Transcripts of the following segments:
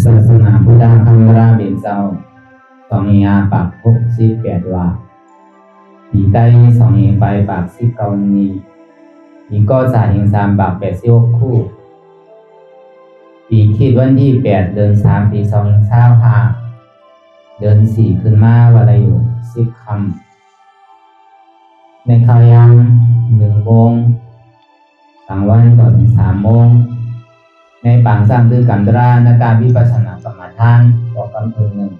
ศาสนาพุทธคำราเบียนเจ้าสองยาปาก68ว่าปีใต้สองยไปปาก19นี้ปีก็จ่าหิง3ปาก86คู่ปีคิดวันที่8เดือน3ปี2025เดือน4ขึ้นมาวันอะไรอยู่10 ค่ำในข่าวยาม1 โมงกลางวันก่อนถึง3 โมงในปางสร้างคือกันตรานาการวิปัสสนากรรมฐานต่อกำเภอหนึ่ง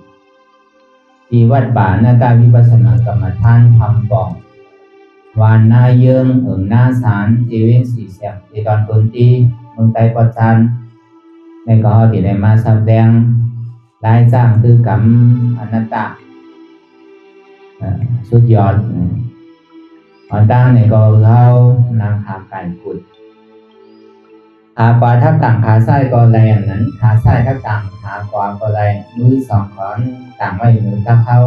ที่วัดป่านาการวิปัสสนากรรมฐานทำปองวานนาเยิงหน้าสารเจวิงสีเสียงที่ตอนต้นที่เมืองไต้ปอจันในก็เขาที่ได้มาแสดงได้สร้างคือกรรมอนัตตาสุดยอดอันตั้งในก็เขานางขาไก่กุดขาขวาทับต่างขาซ้ายก็แรงอย่างนั้นขาซ้ายทับต่างขาขวาก็แรงมือ2 ขอนต่างไว้มือทับเขา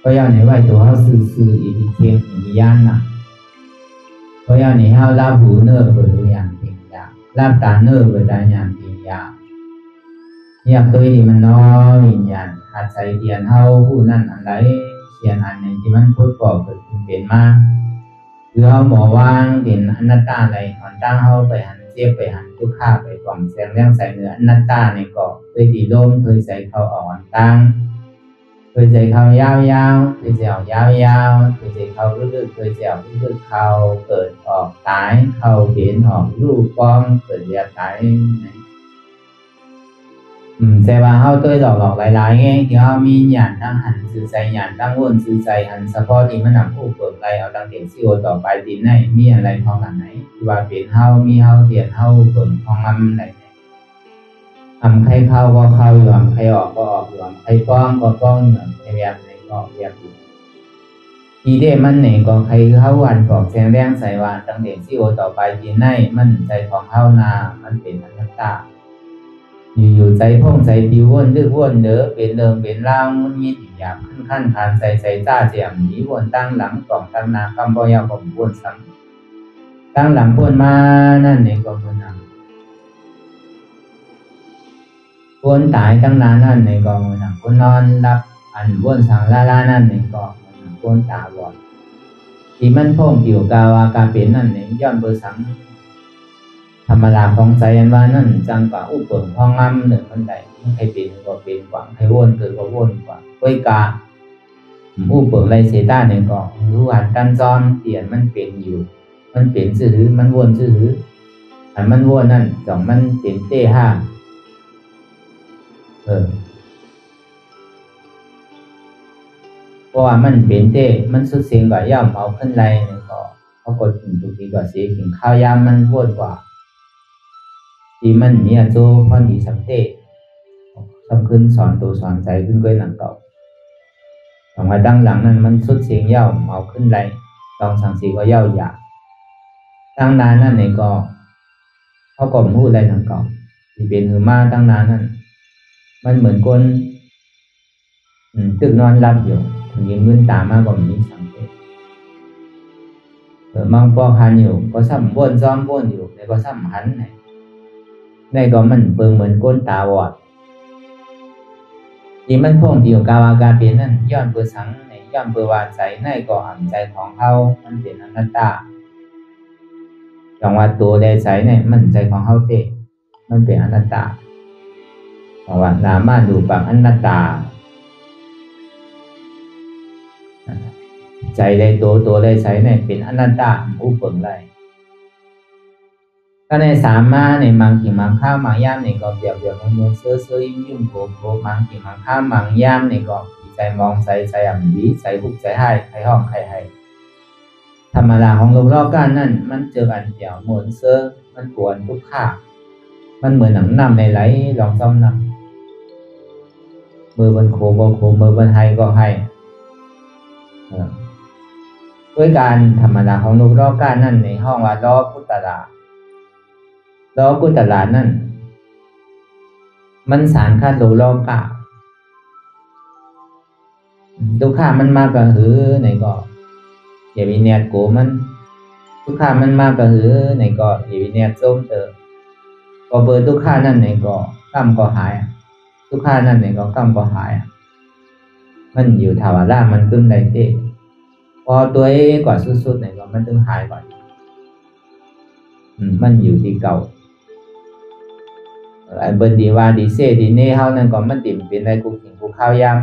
ก็ย่อในไว้ตัวเขาซื่ออีกเทียมอีกย่านนะก็ย่อในเขาลาหูเนื้อเปิดอย่างเพียงยาลาตาเนื้อเปิดอย่างเพียงยาอยากตัวนี้มันน้อยวิญญาณอาศัยเดียนเขาผู้นั่นอะไรเขียนอันหนึ่งที่มันพูดก่อเกิดเป็นมาคือเขาหมอวางเป็นอนัตตาอะไรตอนตั้งเขาไปหันเทียบไปหันทุกข้าไปกล่อมแสงเรื่องใส่เนื้ออนัตตาในเกาะเคยตีลมเคยใส่เขาอ่อนตั้งเคยใส่เขายาวๆเคยใส่ออกยาวๆเคยใส่เขาลึกๆเคยใส่ออกลึกๆเขาเกิดออกตายเขาเห็นออกรูปป้องเกิดเรียกตายแต่ว่าเขาตัวหลอกหลายๆไงที่เขามีหยาดตั้งหันสื่อใจหยาดตั้งวนสื่อใจหันเฉพาะที่มันนำผู้เปิดไรเอาตั้งเตียนซิโอต่อไปดินไหนมีอะไรทองอันไหนที่ว่าเป็นเขามีเขาเตียนเขาเปิดทองอันไหนใครเข้าก็เข้าอยู่ใครออกก็ออกอยู่ใครป้องก็ป้องอยู่ใครเรียบไหนก็เรียบอยู่ทีเดียมันไหนก็ใครเข้าวันกอกแสงแรงใส่วันตั้งเตียนซิโอต่อไปดินไหนมันใจของเข้านามันเป็นอนัตตาอยู่ใจพ่องใจปิววนดึกวนเด้อเป็นเดิมเป็นร่างมันมีถึงอยากขึ้นขั้นขานใส่จ้าเจียมหนีวนตั้งหลังกล่องตั้งนาคำบ่ยาวกล่อมวนซ้ำตั้งหลังวนมานั่นในกล่อมวนนั่งวนตายตั้งนานนั่นในกล่อมวนนั่งวนนอนรับอันวนสังลานั่นในกล่อมวนนั่งวนตาบอดที่มันพ่องผิวกาวากาเป็นนั่นในย้อนเบอร์สังธรรมดาของใจอันว่านั่นจังกว่าอุปเปิงห้องงำหนึ่งมันใดใครเป็นก็เป็นกว่าใครวนเกิดก็วนกว่าไว้กาอุปเปิงไรเสต้าหนึ่งก็รู้หันกันซ้อนเปลี่ยนมันเป็นอยู่มันเป็นซื่อมันวนซื่ออันมันวนนั่นจ่องมันเป็นเต้ห้าเพราะว่ามันเป็นเต้มันสุดเสียงกว่าย่อมเอาขึ้นไรหนึ่งก็เขากดถึงทุกทีกว่าเสียถึงข้าวยามมันวนกว่าที่มันเนี่ยโจพอนดีสังเตะสำขึ้นสอนตัวสอนใจขึ้นก้อยหลังเก่าสองมาดังหลังนั้นมันสุดเสียงเย่าเอาขึ้นไรต้องสังสีก็เย่าหยาตั้งนานนั่นในก็เขาก็พูดอะไรหลังเก่าที่เป็นหือมาตั้งนานนั่นมันเหมือนคนตึกนอนรับอยู่ถึงยิงเงินตามากกว่ามีสังเตะมังปอคันอยู่ก็ซ้ำวนซ้อมวนอยู่ในก็ซ้ำหันในก็มันเปิงเหมือนก้นตาบอดที่มันพ่งที่อยู่กาวากาเป็นนั่นย้อนเปิดสังในย้อนเปิดวาใจในก็อ่ำใจของเขามันเป็นอนัตตาจังหวะตัวใดใจในมันใจของเขาเตะมันเป็นอนัตตาจังหวะนามาดูปังอนัตตาใจใดตัวใดใจในเป็นอนัตตาอุปเปิงไรก็ในสามมาในมังขี่มังข้าวมังย่ามในก็เปรียบมันเสื้อยุ่งโผมังขี่มังข้าวมังย่ามในก็ใจมองใจอ่ำดีใจหุบใจให้ใครห้องใครให้ธรรมดาของโลกรอบกันนั่นมันเจอกันเดี่ยวเหมือนเสื้อมันปวดทุกข้ามันเหมือนหนังน้ำในไหลลองซ้ำน้ำมือบนโคมือบนให้ก็ให้ด้วยการธรรมดาของโลกรอบกันนั่นในห้องว่าล้อพุทธะล้อกุตลานั่นมันสารคาดโลลอกะทุกข้ามันมากกระหือในก็อย่าวิเนียดโกมันทุกข้ามันมากกระหือในก็อย่าวิเนียดส้มเตอก็เบอร์ทุกข้านั่นในก็ กรรมก็หายทุกข้านั่นเนี่ยก็กรรมก็หายมันอยู่ถาวรมันตึงได้เต้พอตัวเองกว่าสุดๆเนี่ยก็มันตึงหายก่อนมันอยู่ที่เก่าอันเบิ่นดีว่าดีเซดีเน่เฮานั่นก็มันติ่มเป็นได้กูกินกูข้าวยาม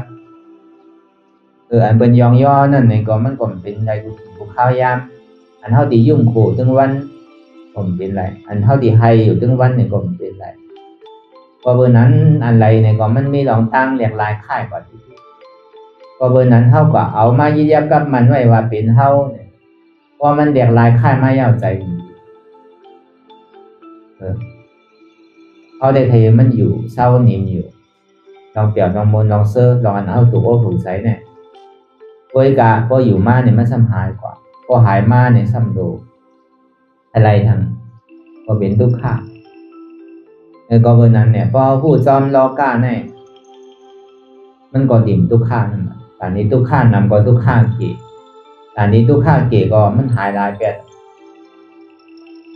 อันเบิ่นยองย่อนั่นเนี่ยก็มันก็เป็นได้กูกินกูข้าวยามอันเฮาดียุ่งโขตึงวันก็เป็นไรอันเฮาดีให้อยู่ตึงวันเนี่ยก็เป็นไรเพราะเบอร์นั้นอันไรเนี่ยก็มันมีลองตั้งเรียกลายค่ายกว่าที่เพราะเบอร์นั้นเฮาก็เอามายึดยับกับมันไว้ว่าเป็นเฮาเนี่ยพอมันเรียกลายค่ายมาเย้าใจเขาได้เทมันอยู่เศร้านิ่มอยู่ลองเปรียบลองมนลองเซอร์ลองอันเอาถูกโอ้ถูกใส่เนี่ยโอยกาพออยู่มาเนี่ยมันซ้ำหายกว่าพอหายมาเนี่ยซ้ำโดอะไรทั้งก็เป็นทุกข์ค่ะก็เบอร์นั้นเนี่ยพอพูดจอมรอกาเนี่ยมันก็ดิ่มทุกข์ข้านั่นแหละตอนนี้ทุกข์ข้านำก็ทุกข์ข้าเก๋ตอนนี้ทุกข์ข้าเก๋ก็มันหายลายแปด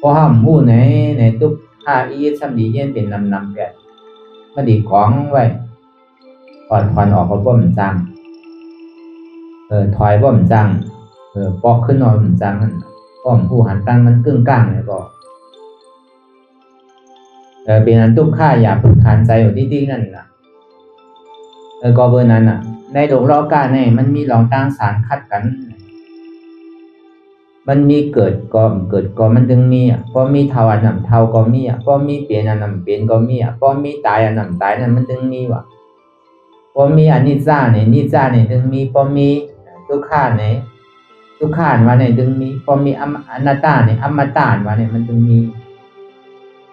พอห้ามพูดในทุกข้าอีซ้ำดีเย็นเป็นนำแปดมันดีของไว้ก่อนถอนออกก็บ่มจังถอยบ่มจังปอกขึ้นนอนบ่มจังนั่นป้อมผู้หันตั้งมันกึ่งกลางเนี่ยก็เป็นอันทุกข้าอย่าพึงขันใจอยู่ที่นั่นนะก็เบอร์นั้นในโลกรอบกาเนี่ยมันมีลองตั้งสารคัดกันมันมีเกิดก็มันถึงมีพอมีเท่าอันนั้นเท่าก็มีพอมีเปลี่ยนอันนั้นเปลี่ยนก็มีพอมีตายอันนั้นตายนั่นมันถึงมีว่ะพอมีอนิจจาเนี่ยนิจจาเนี่ยถึงมีพอมีทุกขาเนี่ยทุกขาว่าเนี่ยถึงมีพอมีอนัตตาเนี่ยอมตะว่าเนี่ยมันถึงมี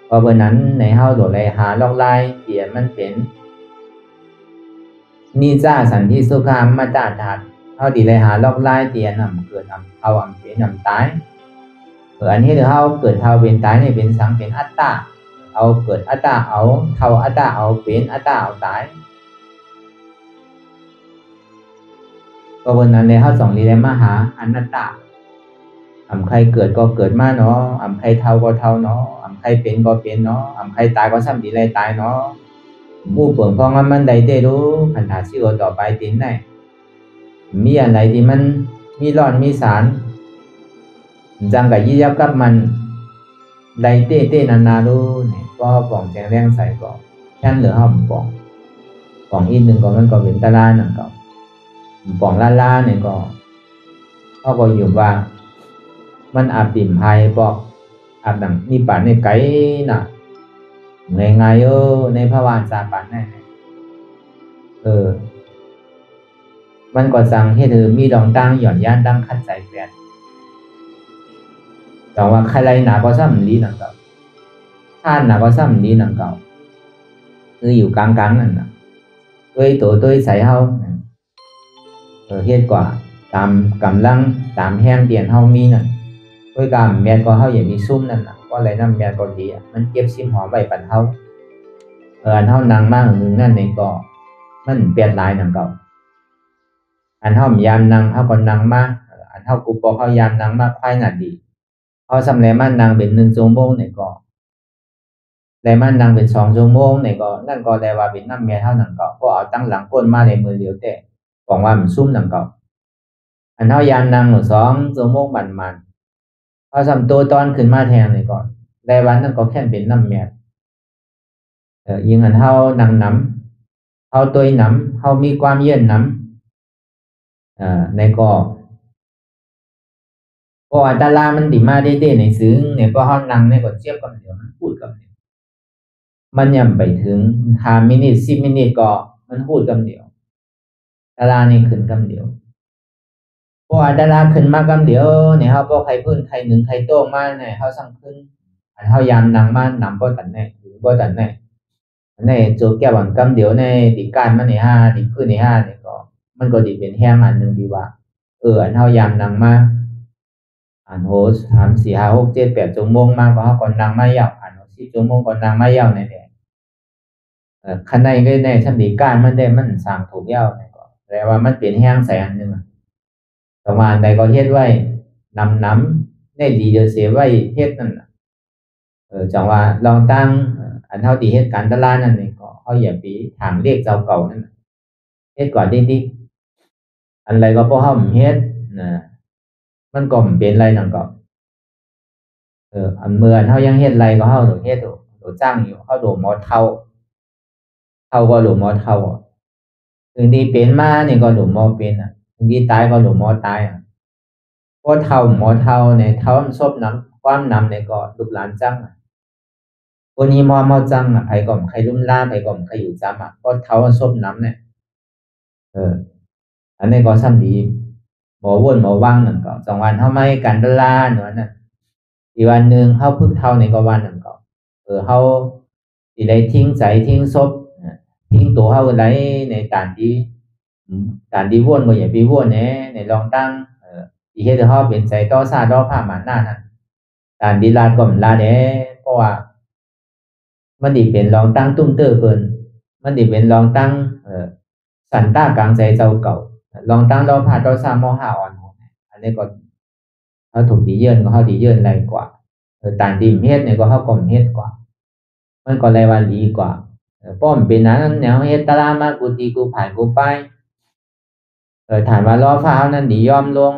พอเบอร์นั้นในเฮาโหลดเลยหาลอกลายเปลี่ยนมันเป็นนิจจาสันติสุขามมาตาธาตุเฮาดีเลยหาลอกลายเตียนเกิดเอาเป็นตายอันนี้เฮาเกิดเท่าเป็นตายเนี่ยเป็นสังเป็นอัตตาเอาเกิดอัตตาเอาเท่าอัตตาเอาเป็นอัตตาเอาตายก็วันนั้นเลยเฮาสองดีเลยมาหาอนัตตาใครเกิดก็เกิดมาเนาะใครเท่าก็เท่าเนาะใครเป็นก็เป็นเนาะใครตายก็ซ้ำดีเลยตายเนาะมู่เปิ่งพองมันใดได้รู้พันธะชีวต่อไปตินได้มีอะไรที่มันมีร้อนมีสารจังกับยี่ยับกับมันใดเต้นารู้เนี่ยก็ป่องแจงแรงใส่ก่อนแค่เหลือห้องป่องอีกหนึ่งก็มันก็เป็นตะลาหนึ่งก็ป่องล่าเนี่ยก็เขาก็อยู่ว่ามันอาบติ่มไพ่บอกอาบดังนี่ป่านในไก่น่ะไงในพระวานสาปันแน่มันก็สั่งให้เธอมีดองตั้งหย่อนย่านตั้งขัดใจแปดแต่ว่าใครไรหนาก็ซ้ำดีหนังเก่าท่านหนาก็ซ้ำดีหนังเก่าคืออยู่กลางนั่นน่ะตัวใส่เฮาเฮ็ดกว่าตามกำลังตามแห้งเตียนเฮามีนั่นด้วยกามแม่ก็เฮาอย่ามีซุ่มนั่นน่ะว่าอะไรนั่นแม่ก็ดีมันเก็บซิมหอมไว้ปันเฮาอันเฮานางมากหนึ่งนั่นในก็มันเปลี่ยนลายหนังเก่าอันเฮายามนางเฮาก็นางมาอันเฮากูปอกเฮายามนางมาควายน่ะดีเฮาสำเร็จมันนางเป็น1 ชั่วโมงนี่ก็ได้มันนางเป็น2 ชั่วโมงนี่ก็นั่นก็ได้ว่าเป็นน้ำแม่เฮานั่นก็บ่เอาตั้งหลังก้นมาในมือเดียวแต่บอกว่ามันซุ่มนั่นก็อันเฮายามนาง2 ชั่วโมงมันเฮาสำตัวตอนขึ้นมาแทนนี่ก็ได้วันนั้นก็แค่เป็นน้ำแม่ยิงอันเฮานางน้ำเฮาตัวน้ำเฮามีความเย็นน้ำในก็พออัตรามันดีมาได้ในซึ้งเนี่ยก็เฮานั่งในก็เทียบกับเดี๋ยวมันพูดกับเดี๋ยวมันย่ำไปถึง5 มินิ 10 มินิก็มันพูดกับเดี๋ยวตารางนี่ขึ้นกับเดี๋ยวพออัตราขึ้นมากับเดี๋ยวเนี่ยเฮาบ่ใครพื้นใครหนึ่งใครโต้มาเนี่ยเฮาสั่งขึ้นอันเฮายามนั่งมานำบ่ตันแน่บ่ตันแน่ในโจแก้วกับเดี๋ยวในติการมันนี่5ติขึ้นนี่5นี่ก็มันก็ดีเป็นแห้งอันนึงดีว่าอันเฮายามนั่งมาอันโห3 4 5 6 7 8 ชั่วโมงมาก็เฮาก็นั่งมายาวอัน10 ชั่วโมงก็นั่งมายาวในเนี่ยคันใดก็ในชั้นดีการมันได้มันสร้างถูกยาวนี่ก็แปลว่ามันเป็นแห้งใส่อันนึงประมาณใดก็เฮ็ดไว้น้ำได้ดีเดี๋ยวเสียไว้เฮ็ดนั่นจังว่าลองตั้งอันเฮาที่เฮ็ดการตลาดนั่นนี่ เขาอย่าไปถามเรียกเจ้าเก่านั่นเฮ็ดก่อนดีๆอันไรก็พอเขาเฮ็ดนะมันก็เป็นไรนั่นก็อันเมื่อเขายังเฮ็ดไรก็เขาโดดเฮ็ดโดดจ้างอยู่เขาโดดหมอเท่าก็โดดหมอเท่าถึงดีเป็นมาเนี่ยก็โดดหมอเป็นถึงดีตายก็โดดหมอตายเพราะเท่าหมอเท่าเนี่ยเท่ามันซบน้ำความน้ำเนี่ยก็ลูกหลานจังวันนี้มอเมาจังไผก่อมใครลุ่มล่าไผก่อมใครอยู่จำเพราะเท่ามันซบน้ำเนี่ยอันนี้ก็ซ้ำดีหมอวนหมอว่างนั่นก็2 วันเขาไม่กันดลาหนูน่ะอีกวันหนึ่งเขาพึ่งเท่าในก็วันนั่นก็เขาสิได้ทิ้งใจทิ้งศพทิ้งตัวเขาไว้ในการที่วนก็อย่าไปวนในลองตั้งที่เฮ็ดให้เขาเป็นใจต่อซาต่อผ้าหมาหน้านั่นการดีลาดก็มันลาดเพราะว่ามันดีเป็นลองตั้งตุ้มเตอเปิ้นมันดีเป็นลองตั้งสันต้ากลางใจเจ้าเก่าลองตั้งเราผ่าต่อซาม5อ่อนอันนี้ก็เขาถูกดีเยินก็เขาดีเยินไรกว่าต่างดีมเฮ็ดเนี่ยก็เขาก็เฮ็ดกว่ามันก็เลยว่าดีกว่าป้อมเป็นนั้นแนวเฮ็ดตารางมากูตีกูผ่านกูไปถามว่ารอฟ้านั้นดียอมลง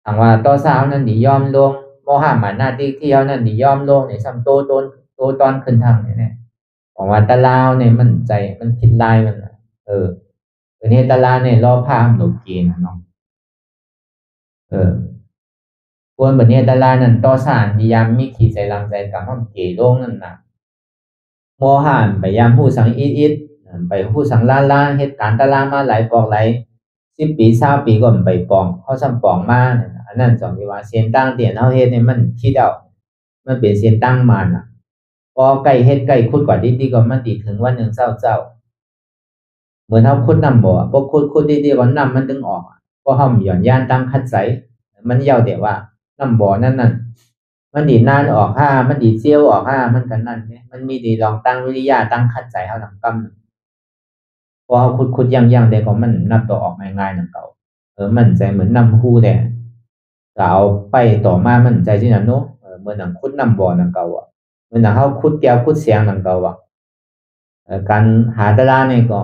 ถามว่าต่อซานั้นดียอมลงโมหะหมาหน้าที่เขานั้นดียอมลงเนี่ยซ้ำโตตอนขึ้นทางเนี่ยของว่าตะลาวเนี่ยมันใจมันผิดลายมันเป็นเฮ็ดตะลาเนี่ยรอผ้าหลบเกณฑ์น้องควรบัดนี้ตะลานั่นต่อสารพยายามมีขีดใจลำใจกับห้องเกลงนั่นน่ะโมหะพยายามฮู้สังอิดไปฮู้สังล้านเฮ็ดการตะลามาหลายปอกหลาย10 ปี20 ปีก็ไปปองเขาซ้ำปองมาอันนั้นสอนที่ว่าเสียนตั้งเตียนเฮาเฮ็ดเนี่ยมันคิดเอามันเป็นเสียนตั้งมาน่ะพอใกล้เฮ็ดใกล้ขุดกว่าดีๆก็มันดีถึงวันหนึ่งเจ้าเหมือนเฮาขุดน้ำบ่พอขุดดีๆก็น้ำมันดึงออกพอเฮาหย่อนย่านตั้งคัดใสมันเย้าแต่ว่าน้ำบ่อนั่นมันดีนานออกมันดีเจียวออกมันกันนั่นเนี่ยมันมีดีลองตั้งวิริยะตั้งคัดใสเฮานำกำพอเฮาขุดย่างๆได้ก็มันนับต่อออกง่ายๆนำเก่ามันใจเหมือนน้ำฮู้แหละก็เอาไปต่อมามันใจที่นั่นเนาะเหมือนหนังขุดน้ำบ่อนำเก่าเหมือนหนังเฮาขุดแก้วขุดเสียงนำเก่าการหาตะลานี่ก็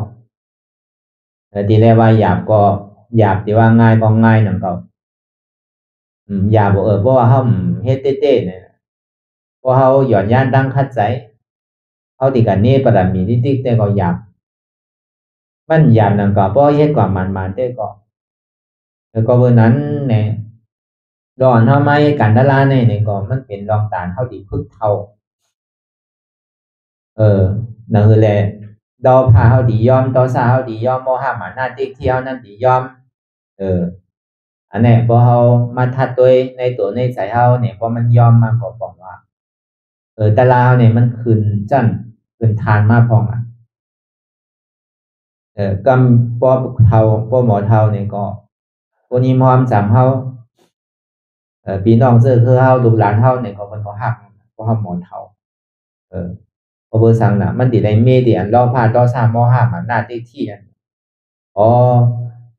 ที่เรียกว่าหยาบก็หยาบที่ว่าง่ายก็ง่ายนำเก่าหยาบเพราะว่าเฮาเฮ็ดเต้ๆเนี่ยเพราะเฮาหย่อนย่านตั้งคัดใจเฮาที่กันนี้ปรมีติ๊กๆแต่ก็หยาบมันหยาบนำเก่าเพราะเฮ็ดกว่ามันๆแต่ก็แล้วก็เมื่อนั้นเนี่ยดอนเฮาไม่กันตะลานี่ก็มันเป็นรองตานเฮาที่พึกเท่านั่นคือแหละดอพาเฮาดียอมต่อซาเฮาดียอมโมหะหมาหน้าที่เฮานั้นดียอมอันนี้พอเฮามาทัดตัวในตัวในใจเฮาเนี่ยพอมันยอมมาก็บอกว่าตะลาวเนี่ยมันขึ้นทานมาพองกำพอเฒ่าพอหมอเฒ่าเนี่ยก็คนนี้มอมจำเฮาพี่น้องคือเฮาลูกหลานเฮาเนี่ยก็เพิ่นก็ฮักเพราะเฮาหมอเฒ่าพอเบอร์สั่งน่ะมันสิได้มีที่อันรอพาต่อซาม5หมาหน้าที่นั่น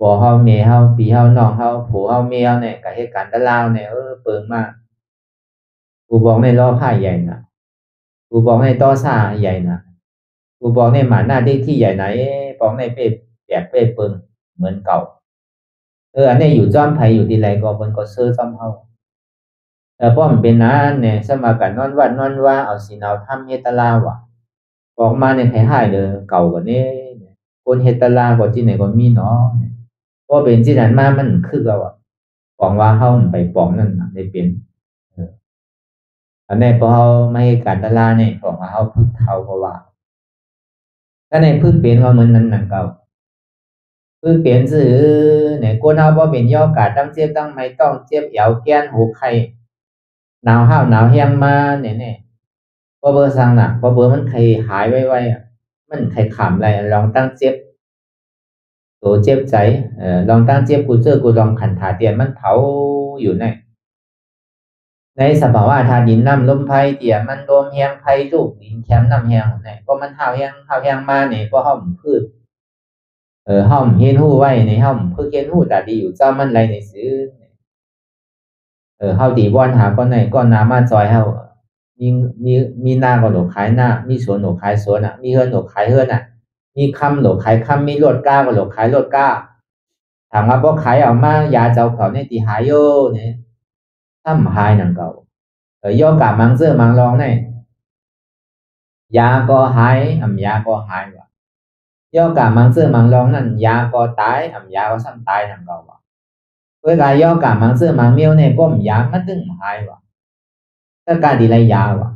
บ่เฮาแม่เฮาพี่เฮาน้องเฮาผัวเฮาเมียเนี่ยก็เหตุการณ์ตะลาวเนี่ยเปิงมากกูบอกในรอผ้าใหญ่น่ะกูบอกในต่อซาใหญ่น่ะกูบอกในหมาหน้าที่ใหญ่ไหนบอกในเป้แจกเป้เปิงเหมือนเก่าอันนี้อยู่จ้อมไผอยู่ที่ไรก็เพิ่นก็ซื้อซ้ำเฮาเพราะมันเป็นนั้นเนี่ยสมากันนอนวัดนอนว่าเอาศีลเอาธรรมเฮ็ดตะลาวออกมาเนี่ยคล้ายๆเด้อเก่ากว่านี้คนเฮ็ดตะลาวก็ที่ไหนก็มีเนาะพอเป็นที่นั้นมามันคือเราปองว่าเฮาไปปองนั่นได้เป็นอันนี้พอเฮาไม่ให้การตะลาเนี่ยปองว่าเฮาพึกเฒ่าเพราะว่าถ้าในพึกเป็นว่าเหมือนนั้นนั่นเก่าพึกเป็นซื่อเนี่ยคนเฮาบ่เป็นย่อกาตั้งเจ็บตั้งไม่ต้องเจ็บเอวแก้นหูไข้หนาวห้าวหนาวแห้งมาเนี่ยพอเบอร์สั่งน่ะพอเบอร์มันไข้หายไวๆมันไข้ขำไรลองตั้งเจ็บตัวเจ็บใจลองตั้งเจ็บกูลองขันถาเตียนมันเผาอยู่ในสภาวะธาตุดินน้ำลมไฟเตียมันลมแห้งไฟลูกดินแข็งน้ำแห้งเนี่ยก็มันห้าวแห้งมาเนี่ยก็ห้อมพืชห้อมเห็นหู้ไว้ในห้อมพืชเห็นหู้แต่ดีอยู่เจ้ามันไรในซื้อเฮาดีบอนหาก้อนไหนก้อนน้ำมาจอยเฮา มีมีมีหน้าก็หลกขายหน้ามีสวนหลกขายสวนอ่ะมีเฮือนหลกขายเฮือนอ่ะมีคำหลกขายคำมีรถก้าก็หลกขายรถก้าถามว่าพวกขายออกมายาเจ้าเขาในตีหายโยเนี่ยถ้าหายนังเก่าโยกะมังเสื้อมังรองเนี่ยยาก็หายยาก็หายว่ะโยกะมังเสื้อมังรองนั่นยาก็ตายยาก็ซ้ำตายนังเก่าว่ะเวลาโยกะมังเสื้อมังเมียวเนี่ยป้อมยามันตึงหายว่ะถ้าการดีไรยาว่ะ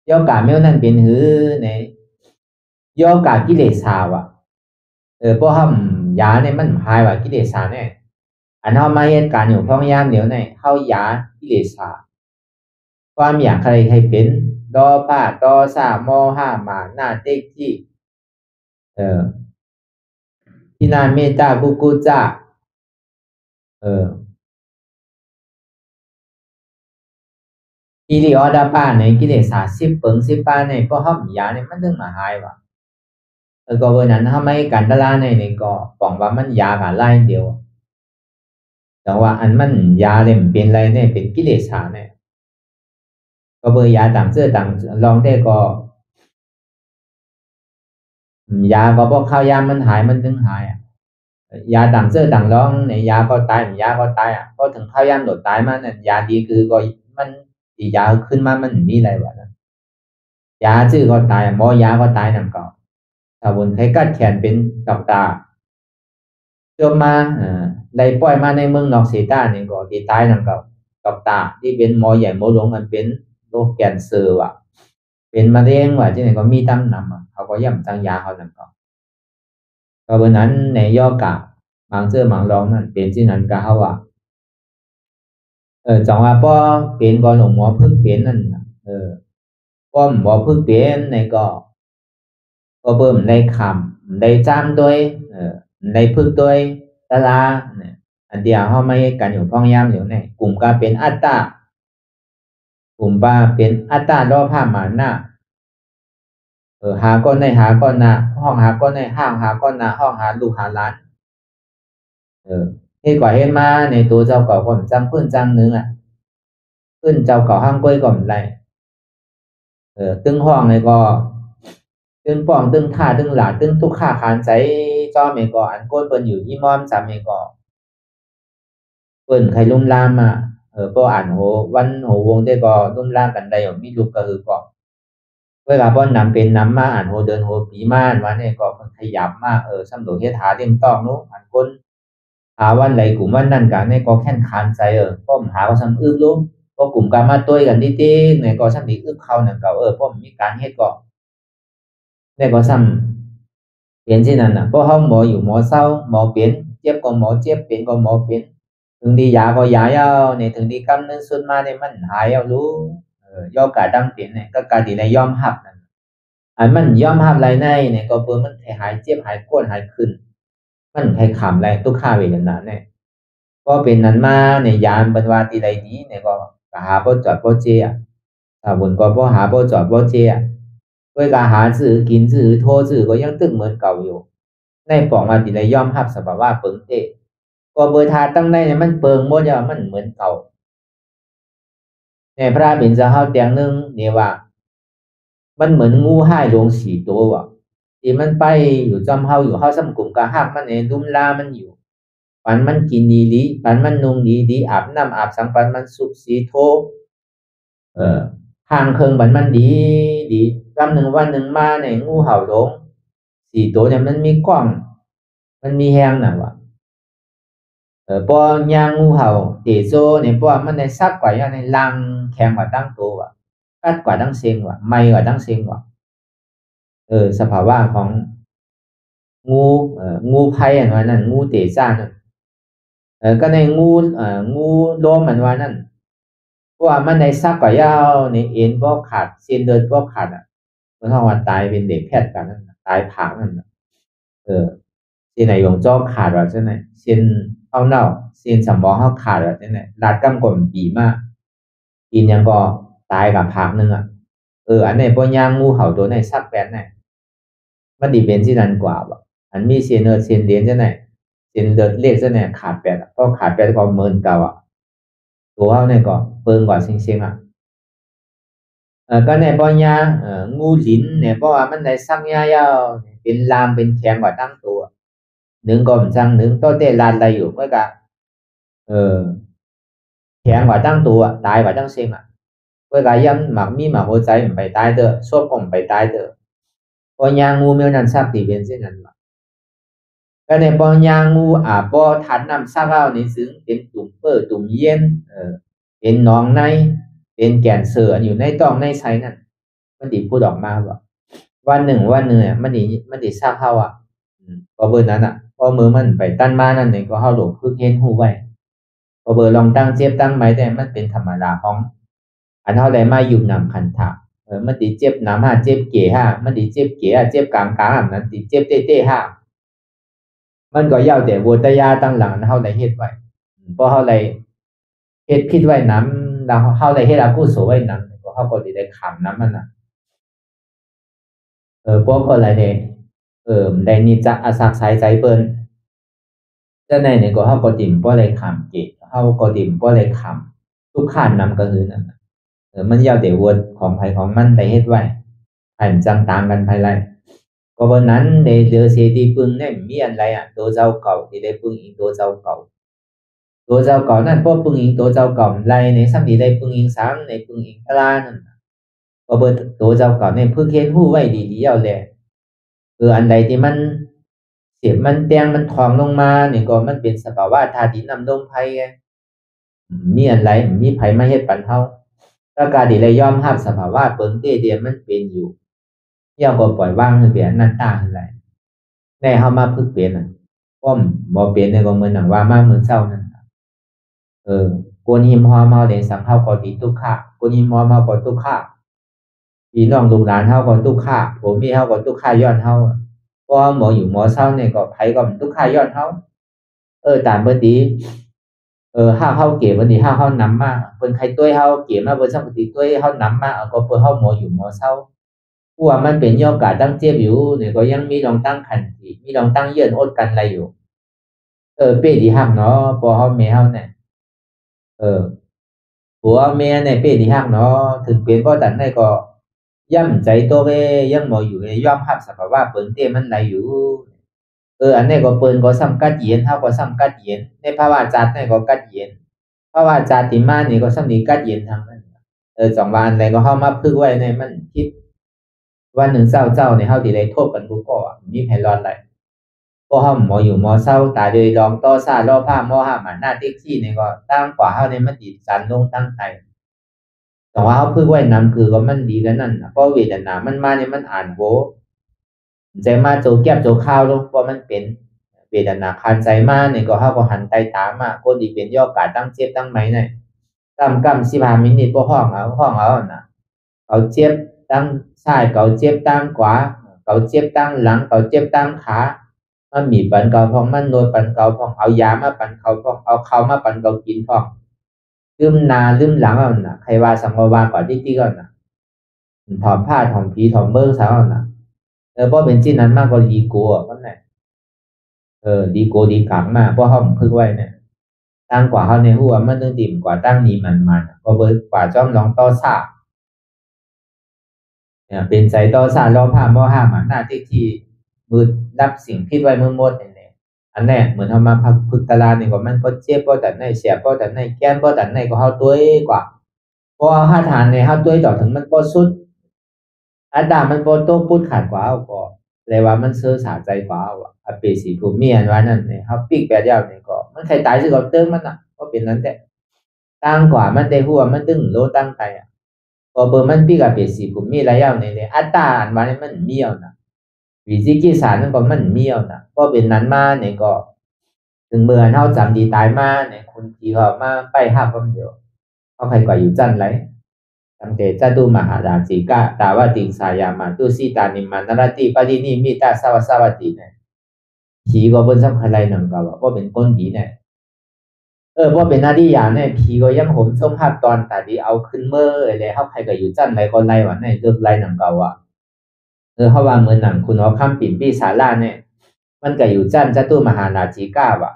โยกะเมียวนั่นเป็นหือเนี่ยโยกะกิเลสาว่ะเพราะห้ำยาเนี่ยมันหายว่ะกิเลสาเนี่ยอันเฮามาเหตุการณ์อยู่พ้องยามเดี๋ยวเนี่ยเฮายากิเลสาความอยากใครให้เป็นดอผ้าดอสาโมห้าหมาหน้าเต็กที่เออที่นาเมตตากุกุจ้าเออกิริออดาป้าในกิเลสาสิบเปิงสิบป้าในก็ห้ำยาเนี่ยมันถึงมาหายว่ะก็เวนั้นทำไมกันตลาในก็บอกว่ามันยากับไล่เดียวแต่ว่าอันมันยาเนี่ยเป็นอะไรเนี่ยเป็นกิเลสาเนี่ยก็เบอร์ยาต่างเสื้อต่างลองได้ก็ยาก็พอเข้ายามันหายมันถึงหายอ่ะยาต่างเสื้อต่างร้องในยาก็ตายยาก็ตายอ่ะก็ถึงเข้ายามหลดตายมาเนี่ยยาดีคือก็มันอียาขึ้นมามันมีอะไรวะนะยาชื่อก็ตายหมอยาก็ตายนั่นก็ถ้าบนใครกัดแขนเป็นกับตาเชื่อมาได้ปล่อยมาในเมืองนอกเสียต้าเนี่ยก็ที่ตายนั่นก็กับตาที่เป็นหมอใหญ่หมอหลวงมันเป็นโรคแกนเซอร์ว่ะเป็นมะเร็งว่ะที่ไหนก็มีตั้งนำอ่ะเขาก็ย่ำจังยาเขานั่นก็เบอร์นั้นในย่อกะบางเสื้อบางรองนั่นเป็นที่นั้นก็เขาว่าจังว่าป้อเป็นก็หลงหมอพึ่งเป็นนั่นน่ะป้อมหมอพึ่งเป็นในก็เบิ่มได้คำได้จ้ำด้วยได้พึ่งด้วยตะลาเนี่ยอันเดียวเขาไม่กันอยู่พ้องย่ำอยู่ในกลุ่มก็เป็นอัตตากลุ่มบ้าเป็นอัตตาล่อผ้าหมาหน้าหาก้อนในหาก้อนนาห้องหาก้อนในห้างหาก้อนนาห้องหาลูกหาล้านเฮ็ดกว่าเฮ็ดมาในตัวเจ้าเก่าก็จำขึ้นจังนึงอ่ะขึ้นเจ้าเก่าห้างก้อยก็ไม่ไรตึงห้องเลยก็ตึงป้องตึงท่าตึงหลาตึงทุกข้าขานใจจอเมก็อันก้นเปิ้นอยู่ยี่มอมจำเมก็เปิ้นใครลุ่มล่ามมาพออ่านโหวันโหวงได้ก็ลุ่มล่ามกันได้มีลูกก็คือก็เวลาป้อนนำเป็นนำมาอ่านโหเดินโหปีม่านวันนี้ก็ขยับมากสำรวจเฮ็ดหาเรื่องต้องนู้อันก้นหาวันไหลกลุ่มวันนั่นกันในก็แค่นคานใจป้อมหาก็ซ้ำอึ้งลุ้มพอกลุ่มการมาต้วยกันนิดๆในก็ซ้ำอีกอึ้งเข้านั่นก็ป้อมมีการเฮ็ดก็ในก็ซ้ำเปลี่ยนที่นั่นน่ะเพราะเขาหมออยู่หมอเศร้าหมอเปลี่ยนเจ็บก็หมอเจ็บเปลี่ยนก็หมอเปลี่ยนถึงดียาก็ยาเอาในถึงดีกำเนิดสุดมาในมันหายเอารู้ย่อกาดังเปลี่ยนเนี่ยก็การที่ในยอมหับนั่นอันมันยอมหับไรในเนี่ยก็เพื่อมันหายเจ็บหายปวดหายขึ้นมันใครขำไรตุกข้าเวทนาเนี่ยก็เป็นนั้นมาในยามบรรวาตีไรนี้เนี่ยก็หาบ่จอดบ่เจียถ้าบุญก็บ่หาบ่จอดบ่เจียด้วยการหาสื่อกินสื่อโทรสื่อก็ยังตึกเหมือนเก่าอยู่ในปองมาตีไรย่อมหับสภาวะเปิงเตะก็เบอร์ทาตั้งในเนี่ยมันเปิงหมดแล้วมันเหมือนเก่าในพระบิณฑเฮาเตียงนึงเนี่ยว่ามันเหมือนงูให้ลงสีตัวว่ะที่มันไปอยู่จำเฮาอยู่เฮาซ้ำกลุ่มกะหักมันเองดุมลามันอยู่ปันมันกินดีดีปันมันนุ่งดีดีอาบน้ำอาบสังปันมันสุกสีโททางเคิงปันมันดีดีกำหนึ่งวันหนึ่งมาในงูเห่าหลงสีตัวเนี่ยมันมีกล้องมันมีแหงน่ะว่ะพอย่างงูเห่าเตโซเนี่ยเพราะมันในซักกว่าอย่างในลังแข็งกว่าตั้งตัวว่ะกัดกว่าตั้งเซงว่ะไม่กว่าตั้งเซงว่ะสภาวะของงูงูไผ่อันว่านั่นงูเตซ่านั่นก็ในงูโลมอันว่านั่นเพราะว่ามันในซักกว่ายาวในเอ็นก็ขาดเส้นเดินก็ขาดเมื่อเขาว่าตายเป็นเด็กแพทย์กันนั่นตายผางนั่นเออเส้นไหนยงจ้อขาดว่าใช่ไหมเส้นเอาเน่าเส้นสมองเขาขาดว่าใช่ไหมรัดกำกลมปีมากกินยังก็ตายกับผากนึงอันนี้พอย่างงูเห่าตัวในซักแปดเนี่ยมันดีเป็นที่นั่นกว่าบ่อันมีเซนเนอร์เซนเดียนใช่ไหมเซนเดอร์เลขใช่ไหมขาดแปดเพราะขาดแปดก็เมินเก่าตัวเขาเนี่ยก็เปิงกว่าเซ็งๆ ก็ในปอยางูหลินเนี่ยเพราะว่ามันได้สักยาวๆเป็นลามเป็นแข็งกว่าตั้งตัวหนึ่งก็มันสั่งหนึ่งโตเตลานอะไรอยู่เมื่อกะเออแข็งกว่าตั้งตัวตายกว่าตั้งเสียงเมื่อกะย้ำหมักมีหมักหัวใจมันไปตายเด้อซวบผมไปตายเด้อปอยางูเมื่อนั้นสักตีเป็นเส้นนั้นก็ในปอยางูปอทันนำสักเอาในซึ่งเป็นตุ่มเปื้อตุ่มเย็นเป็นหนองในเป็นแก่นเสืออยู่ในต้องในไซนั่นมันติพูดออกมาว่าวันหนึ่งมันติซากเฮาก็เบอร์นั้นพอมือมันไปตั้นมานั่นนี่ก็เฮาหลงพึกเห็นหูไว้พอเบอร์ลองตั้งเจ็บตั้งไหมแต่มันเป็นธรรมดาของอันเฮาได้มาอยู่นำคันถามันติเจ็บน้ำเจ็บเก๋มันติเจ็บเก๋เจ็บกลางนั้นติเจ็บเต้มันก็ยาวแต่วัวตยาตั้งหลังเฮาได้เฮ็ดไว้พอเฮาได้เฮ็ดผิดไว้น้ำแล้วเฮาได้เฮ็ดอกุศลไว้น้ำก็เฮาก็สิได้ขำน้ำมันพวกอะไรเนี่ยได้นิจจะอาศักสายใจเปิ้นจะในเนี่ยก็เฮาก็ติ่มบ่ได้ขำเกตเฮาก็ติ่มบ่ได้ขำทุกขานนำก็คือนั่นมันยาวแต่วัวของไผของมันได้เฮ็ดไว้อันจังต่างกันภายไรก็วันนั้นในเดือเสียที่ปึงเนี่ยมีอะไรตัวเจ้าเก่าที่ได้ปึงอีกตัวเจ้าเก่าตัวเจ้าเก่านั่นพอปึงอีกตัวเจ้าเก่าไรในสัมดีได้ปึงอีกสามในปึงอีกตลานั่นก็เบอร์ตัวเจ้าเก่าเนี่ยเพื่อเค้นหู้ไว้ดีๆเอาแหละอันใดที่มันเสียมันแดงมันทองลงมาเนี่ยก็มันเป็นสภาวะธาตุดินน้ำลมไฟไงมีอะไรมีไผมาเฮ็ดปันเฮาถ้าการที่ได้ยอมรับสภาวะเปิงเตเดียมันเป็นอยู่ย่าก็ปล่อยวางให้เปลี่ยนนั่นตาอะไรแน่เฮามาพึกเปลี่ยนป้อมบ่เปลี่ยนในก็เหมือนหนังว่ามาเหมือนเศร้านั่นกวนหิมฮอเมาเลยสังเฮาก็ติทุกข์กวนหิมฮอเมาก็ทุกข์พี่น้องลูกหลานเฮาก็ทุกข์ผมมีเฮาก็ทุกข์ย้อนเฮาเพราะหมออยู่หมอเศร้าเนี่ยก็ไผก็ทุกข์ย้อนเฮาตามเบิดดีห้าเฮาเก็บวันนี้ห้าเฮานำมาเพิ่นใครต้วยเฮาเก็บมาเพิ่นสัมปติต้วยเฮานำมาก็เพิ่นเฮาหมออยู่หมอเศร้าผู้ว่ามันเป็นโอกาสตั้งเจ็บอยู่เนี่ยก็ยังมีลองตั้งขันทีมีลองตั้งเยื่อนอดกันอะไรอยู่เป้ดีหักเนาะพอเฮาแม่เฮาเนี่ยเออผัวแม่เนี่ยเป้ดีหักเนาะถึงเป็นบ่ตันได้ก็ย่ำใจตัวเองยังบ่อยู่ในยอมรับสภาวะเปิ้นเต้มันไหลอยู่อันนี้ก็เปิ้นก็ซ้ำกัดเย็นเฮาก็ซ้ำกัดเย็นในภาวะจัดเนี่ยก็กัดเย็นภาวะจัดที่มานี่ก็ซ้ำนี่กัดเย็นทั้งนั้นสองวันอะไรก็เฮามาพึกไว้ในมันคิดวันหนึ่งเศร้าเนี่ยเฮาที่ได้ทบกันทุกข้อมีไผรอดไหลพอเฮาหมออยู่หมอเศร้าตาโดยลองต่อซ่ารอผ้าหมอห้ามันหน้าเต็กซี่นี่ก็ตั้งกว่าเฮาในมันติดสันลงตั้งใจแต่ว่าเฮาพึกไว้นำคือก็มันดีกันนั่นเพราะเวทนามันมาเนี่ยมันอ่านโหใจมาโจแก้บโจข้าวลงเพราะมันเป็นเวทนาคันใจมาเนี่ยก็เฮาก็หันใจตามคนที่เป็นย่อกาตั้งเจ็บตั้งไหมเนี่ยกำ15มินิบ่ห้องเอาน่ะเอาเจ็บตั้งซ้ายเกาเจ็บตั้งขวาเกาเจ็บตั้งหลังเกาเจ็บตั้งขามันมีปันเกาพองมันโนยปันเกาพองเอายามาปันเขาพองเอาเขามาปันเกากินพองลืมหน้าลืมหลังเอาน่ะใครว่าสังวาก่อนที่ก่อนน่ะถอมผ้าถอมผีถอมเบิ้งสาวน่ะเพราะเป็นที่นั้นมากกว่าดีกลัวมันแหละดีโกดีกังมากเพราะเขาพึกไว้เนี่ยตั้งกว่าเขาในหัวมันนึงดิ่มกว่าตั้งนี้มันก็เบิกกว่าจ้อมลองต่อซาเนี่ยเป็นใจต่อซารอผ้าหม้อห้ามันหน้าที่มืดรับสิ่งพิษไว้มือหมดเนี่ยอันแรกเหมือนทำมาพักพึกตลาเนี่ยก็มันก็เจ็บก็แต่ในเสียก็แต่ในแก้มก็แต่ในก็เขาตัวกว่าเพราะห้าฐานในเขาตัวต่อถึงมันก็สุดอันดามันโปโต้พูดขาดกว่าเอาก็เลยว่ามันเสื้อสาใจกว่าเอาเปสีภูมิอันว่านั่นเนี่ยเขาปีกแปดยาวเนี่ยก็มันใครตายสิก็เติมมันก็เป็นนั้นแต่ตั้งกว่ามันได้หัวมันตึงโลตั้งใจพอเบอร์มันปีกับเปสีภูมิระยะเนี่ยอัตราอันว่าเนี่ยมันเมียวนะวิจิกิสารนั่นก็มันเมียวนะก็เป็นนั้นมาเนี่ยก็ถึงเมื่อเท่าจำดีตายมาเนี่ยคุณทีก็มาไปห้าคนเดียวเขาใครกว่าอยู่จันไรตั้งแต่จตุมหาราชิกาตาวติงสายามาตุสีตานิมานรติปฏินิมิตาสวัสดีเนี่ยผีก็เป็นสำคัญอะไรหนึ่งก็ว่าเป็นก้นดีเนี่ยเพราะเป็นหน้าที่อย่างเนี่ยผีก็ยังผมชมภาพตอนแต่ดีเอาขึ้นเมื่ออะไรเขาใครก็อยู่จันไรคนไรวะเนี่ยเลือกไรหนังเก่าเขาว่าเหมือนหนังคุณเอาคำปิ่นปีศาจล่าเนี่ยมันก็อยู่จันจตุมหาราชิกาวะ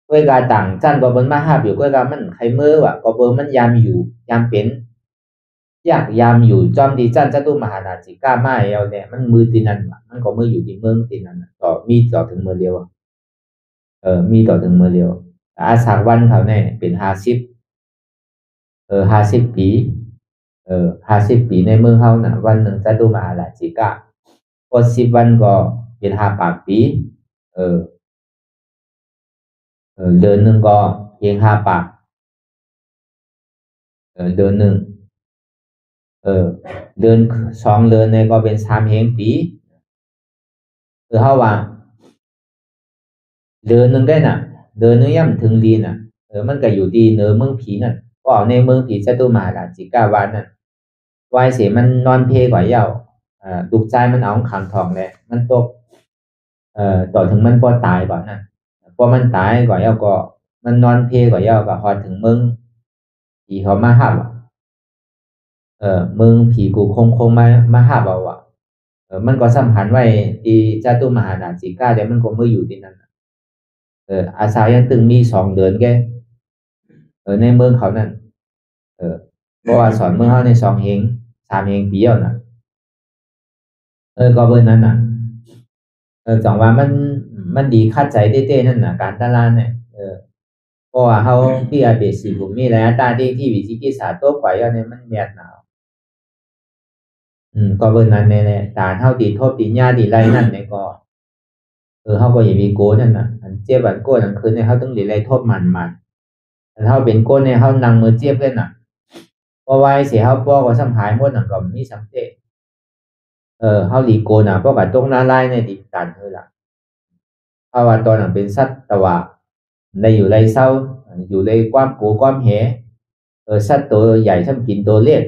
ก้วยกาต่างจันก็เป็นมาหาอยู่ก้วยกามันใครเมื่อวะก็เบอร์มันยามอยู่ยามเป็น อยากยามอยู่จอมดีจันจตุมหาราชิกาไม่เอาเนี่ยมันมือตีนันวะมันก็มืออยู่ที่เมืองตีนันต่อมีต่อถึงมือเดียวมีต่อถึงมือเดียวอาสาวันเขาเนี่ยเป็น5050 ปี50 ปีในเมืองเขาน่ะวันหนึ่งจตุมหาราชิกาก็10 วันก็เป็น58 ปีเออเดือนหนึ่งก็เพียง5 ปากเดือนหนึ่งเดือน2 เดือนเนี่ยก็เป็น3 แห่งปีเขาว่าเดือนหนึ่งได้น่ะเดือนหนึ่งย่ำถึงดีน่ะมันก็อยู่ดีเนื้อเมืองผีนั่นก็เอาในเมืองผีจตุมหาราชิกาวันนั่นวายเสียมันนอนเพกว่าเย้าดุกใจมันเอาขังทองเลยมันตกต่อถึงมันพอตายก่อนนั่นพอมันตายก่อนเย้าก็มันนอนเพกว่าเย้าก็พอถึงเมืองผีเขามาหับเมืองผีกูคงมาหับเอามันก็สัมพันธ์ไว้ที่จตุมหาราชิกาแต่มันก็ไม่อยู่ที่นั่นอาสายังตึงมี2 เดือนแกในเมืองเขานั่นเพราะว่าสอนเมืองเขาใน2 แห่ง3 แห่งปีเอานะก็เบอร์นั้นน่ะจังว่ามันดีคัดใจเต้ๆนั่นน่ะการตลาดเนี่ยเพราะว่าเขาที่อาเบสิบุมีแล้วตาที่วิจิกิจสาตัวไปเอาเนี่ยมันเมียดหนาวก็เบอร์นั้นเนี่ยตาเท่าตีทบตีญาตีไรนั่นเนี่ยก็เขาก็อย่ามีโกนั่นน่ะอันเจ็บอันโกนอันคืนเนี่ยเขาต้องดีไรทบมันอันเขาเป็นโกนเนี่ยเขานั่งมือเจ็บเลยน่ะเพราะว่าเสียเขาป้อก็สัมหายหมดนั่นก็มีสัมเตเขาหลีโกน่ะเพราะกับตรงหน้าไล่ในดิตันคือล่ะเพราะว่าตอนนั้นเป็นสัตว์ตะวะในอยู่ไรเศร้าอยู่ในความโกความเหสัตว์ตัวใหญ่ซ้ำกินตัวเล็ก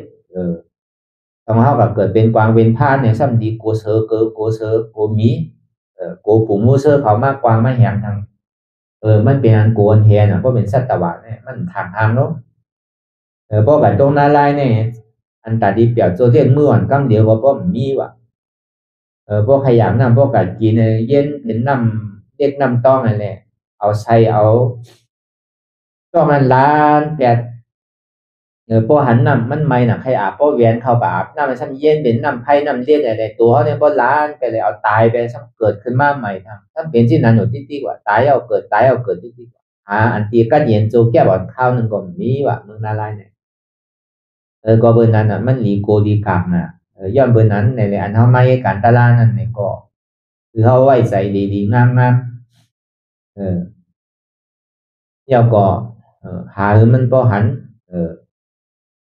ต้องเขากับเกิดเป็นกวางเป็นพานเนี่ยซ้ำดีโกเซอร์โกเซอร์โกมีโกปูมูเซอร์เขามากกวางมาแหงทางมันเป็นอันโกนเฮียน่ะเพราะเป็นสัตว์ตะวะเนี่ยมันทางเนาะเพราะกับตรงหน้าไล่เนี่ยอันตัดดีเปียกตัวเทียนเมื่อวันกั้งเดียวก็เพราะมีว่ะพวกขยำน้ำพวกกัดกินเย็นเป็นน้ำเรียกน้ำต้องอะไรเอาใส่เอาก็มันล้านแปดพวกหันน้ำมันไม่หนักใครอาบพวกเวียนเข้าไปอาบน้ำมันซ้ำเย็นเป็นน้ำไผ่น้ำเลียดอะไรตัวเขาเนี่ยพวกล้านไปเลยเอาตายไปซ้ำเกิดขึ้นมาใหม่ทั้งถ้าเป็นที่นั้นอยู่ที่กว่าตายเอาเกิดตายเอาเกิดที่กว่าอันตีก็เย็นโจแก้บอลข้าวหนึ่งก็มีว่ะมึงนาลายเนี่ยก็เบอร์นั้นอ่ะมันลีโกลีกากนะย้อนเบอร์นั้นในอันเขาไม่การตลาดนั่นเนี่ยก็คือเขาไว้ใส่ดีๆงามๆแล้วก็หามันพอหัน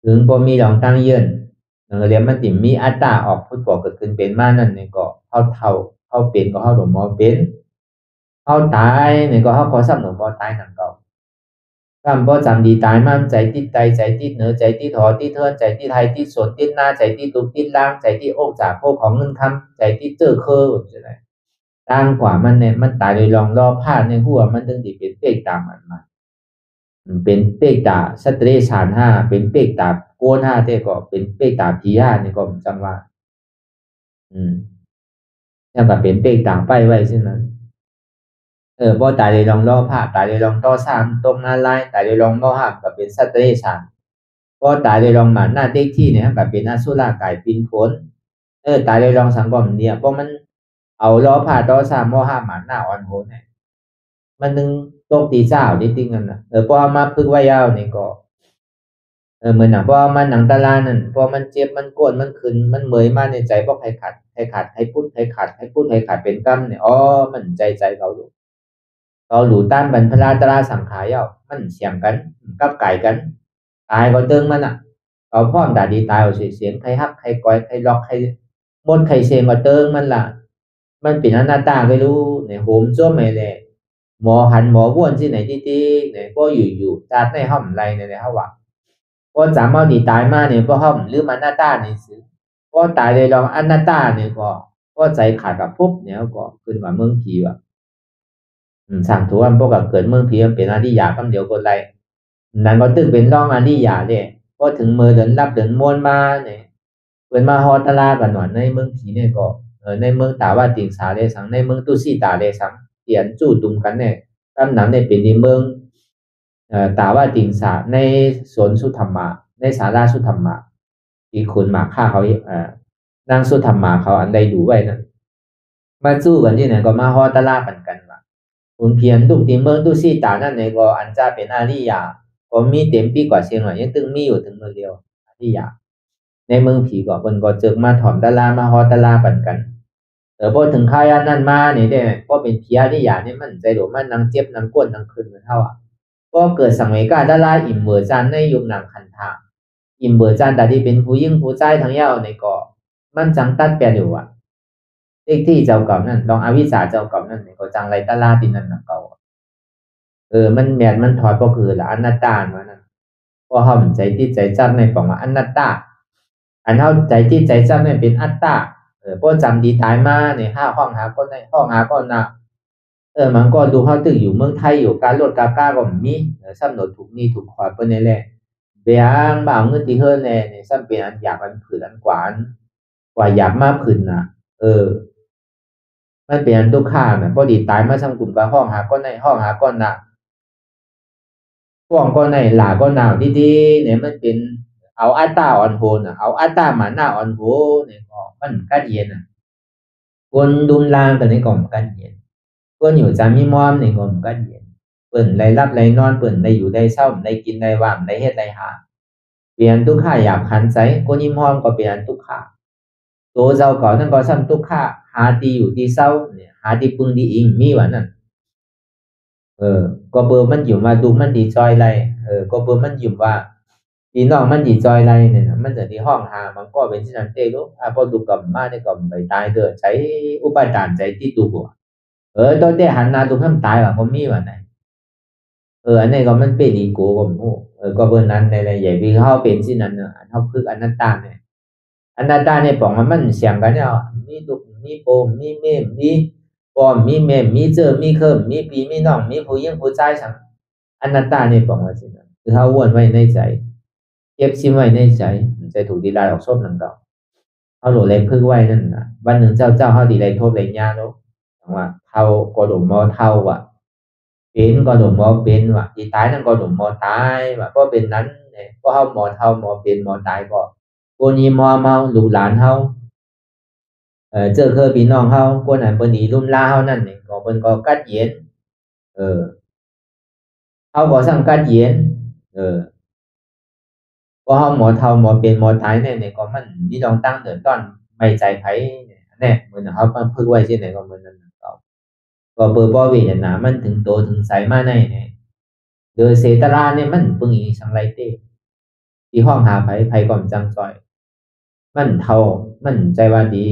ถึงพอมีดองตั้งเยืนเรียนมันติมีอัตราออกพุทธบอกเกิดขึ้นเป็นมานั่นเนี่ยก็เขาเป็นก็เขาหลงมอเป็นเขาตายเนี่ยก็เขาขอซ้ำหลงมอตายนั่นก็คำพอจำดีตายมั่นใจติดใจใจติดเหนือใจติดหอติดเทินใจติดไทยติดสนติดหน้าใจติดตุกติดล่างใจติดอกจากพวกของเงินคำใจติดเจอเคอใช่ไหมด้านกว่ามันเนี่ยมันตายโดยลองรอพลาดในหัวมันถึงดีเป็นเป๊กตามมันมาเป็นเป๊กตาสเตรชานห้าเป็นเป๊กตาโกนห้าเต้ก็เป็นเป๊กตาพีห้านี่ก็จังว่าแล้วก็เป็นเป๊กตาไปไว้ใช่ไหมบ่ตายเลยลองรอพลาดตายเลยลองต่อสามตรงหน้าไล่ตายเลยลองบ่ห้าก็เป็นสเตรชานบ่ตายเลยลองหมันหน้าเด็กที่เนี่ยก็เป็นอสุรกายปินผลตายเลยลองสังกอมเนี่ยเพราะมันเอาล้อผ่าต่อสามบ่ห้าหมันหน้าอ่อนโหนเนี่ยมันนึงตกตีเจ้านิดนึงกันนะพอมาพึกไว้ยาวนี่ก็เหมือนหนังพอมันหนังตาลานั่นพอมันเจ็บมันโกรธมันขึ้นมันเหมยมาในใจเพราะใครขัดใครขัดใครพูดใครขัดใครพูดใครขัดเป็นกรรมเนี่ยมันใจเราอยู่เราหลู่ต้านบรรพลาตราสังขารมันเสียงกันกับไก่กันตายก็เติงมันเราพ่อมด่าดีตายเอาเสียงใครฮักใครก้อยใครล็อกใครมดใครเสียงก็เติงมันล่ะมันเป็นหน้าตาไม่รู้เนี่ยโหมจ้วไม่เลยหมอหันหมอว้วนที่ไหนที่เนี่ยก็อยู่จัดในห้องไรเนี่ยเขาว่าก็จำเอาดีตายมาเนี่ยก็ห้องหรือมันหน้าตาเนี่ยสิก็ตายเลยลองอันหน้าตาเนี่ยก็ใจขาดกับปุ๊บเนี่ยก็ขึ้นมาเมืองผีว่ะสั่งถูกอันพวกกับเกิดเมืองผีมันเป็นอาดิยาคำเดียวกันไรนั่นก็ตึกเป็นร่องอาดิยาเนี่ยก็ถึงมือเดินรับเดินมวนมาเนี่ยเปิดมาฮอตลากันหน่อยในเมืองผีเนี่ยก็ในเมืองตาว่าติงสาเลสังในเมืองตุสีตาเลสังเตียนจู่ตุ่มกันเนี่ยตำหนังในเป็นในเมืองตาว่าติงสาในสวนสุธรรมะในศาลาสุธรรมะ ที่คุณหมากฆ่าเขานางสุธรรมาเขาอันใดดูไว้นั่นมาสู้กันที่ไหนก็มาฮอตลาปันกันว่าคุณเพียนตุกตีเมืองตุซีตานั่นไหนก็อันจะเป็นอาริยาก็มีเต็มปีกว่าเชียงหน่อยยังตึงมีอยู่ถึงเมืองเดียวอาริยาในเมืองผีก็เพิ่นก็เจอมาถอมตลามาฮอตลาปันกันพอถึงข่าวนั้นมาเนี่ยได้ก็เป็นผีอาริยาเนี่ยมันใจหลวมันนางเจ็บนางก้นนางคืนเหมือนเท่าก็เกิดสังเวกาตลาอิ่มเบอร์จันในยุคนำคันทางอิ่มเบอร์จันแต่ที่เป็นผู้ยิ่งผู้ใจทั้งยาวในก็มันจังตัดแปลอยู่เลขที่เจ้าเก่านั่นลองอวิชชาเจ้าเก่านั่นก็จังไรตลาดินนั่นเก่ามันแมนมันถอดก็คือละอนัตตาว่านั่นพอเฮาใจที่ใจจับในปองว่าอนัตตาอันเฮาใจที่ใจจับในเป็นอัตตาพอจำดีตายมาใน5ห้องหาก็ในห้องหาก็น่ะมันก็ดูเฮาตึกอยู่เมืองไทยอยู่การลดกาก้าก็มีซ้ำหนดถูกนี่ถูกขอดเปิ้นนี่แหละเบียงบ่าวเงินที่เฮิรแน่นี่ซ้ำเป็นอันอยากอันผืนอันกว่าอยากมาผืนน่ะมันเป็นอันทุกข์าพอดีตายมาซ้ำกลุ่มกับห้องหาก็ในห้องหาก็น่ะห้องก็ในหลาก็หนาวดีๆเนี่ยมันเป็นเอาอัตตาอ่อนโหนเอาอัตตามาหน้าอ่อนโหเนี่ยก็มันกัดเย็นคนดุมลางแต่ในกล่อมกัดเย็นคนอยู่จามีมอมในกล่อมกัดเย็นเปิ่นได้รับได้นอนเปิ่นได้อยู่ได้เศร้าได้กินได้ว่างได้เฮ็ดได้หาเปลี่ยนทุกข้าอยากหันใจคนยิ้มหอมก็เปลี่ยนทุกข้าตัวเจ้าเก่านั่นก็ซ้ำทุกข้าหาดีอยู่ดีเศร้าเนี่ยหาดีปึงดีอิงมีว่านั่นก็เบอร์มันอยู่มาดูมันดีจอยไรก็เบอร์มันอยู่ว่าดีน้องมันดีจอยไรเนี่ยมันจะที่ห้องหามันก็เป็นที่นั่นเต้ลูกพอดูกับมาได้กับไปตายเด้อใช้อุปทานใจที่ตัวหัวตัวเต้หันหน้าตัวให้มันตายว่ะก็มีว่าไหนอันนี้ก็มันเป็นอีโก้ก็มูก็เบอร์นั้นในใหญ่พี่เขาเป็นที่นั่นเนอะเขาคืออนัตตาเนี่ยอนัตตาเนี่ยบอกมันเสียงกันเนี่ยมีลูกมีโปมมีเมมมีปอมมีเมมมีเจอมีเคิมมีปีมีน้องมีผู้ยิ่งผู้ใจฉันอนัตตาเนี่ยบอกว่าสินะคือเขาวนไว้ในใจเก็บซิมไว้ในใจใจถูกดีลายออกซบหนังเก่าเขาหลุดเลยพึ่งไว้นั่นนะวันหนึ่งเจ้าเขาดีเลยโทษเลยยาแล้วว่าเท่าก็หลงมอเท่าว่ะเป็นก็หลงมอเป็นว่ะที่ตายนั่นก็หลงมอตายว่ะก็เป็นนั้นเนี่ยก็เขามอเท่ามอเป็นมอตายก็คนนี้มอเมาลูกหลานเขาเจอเคยพี่น้องเขาคนไหนคนนี้รุ่มล่าเขานั่นเนี่ยก็เป็นก็กัดเย็นเขาก็สั่งกัดเย็นก็เขาหมอเท่าหมอเป็นหมอตายเนี่ยก็มันมีต้องตั้งเดินต้นไม่ใจไผ่เนี่ยเหมือนเขาพึ่งไว้ที่ไหนก็เหมือนนั้นก็เปิดบ่อเวทนามันถึงโตถึงใสมาในเนี่ยโดยเสตราเนี่ยมันปึงอีสังไรเต้ที่ห้องหาไผ่ก่อมจังจอยมันเท่ามันใจว่าดี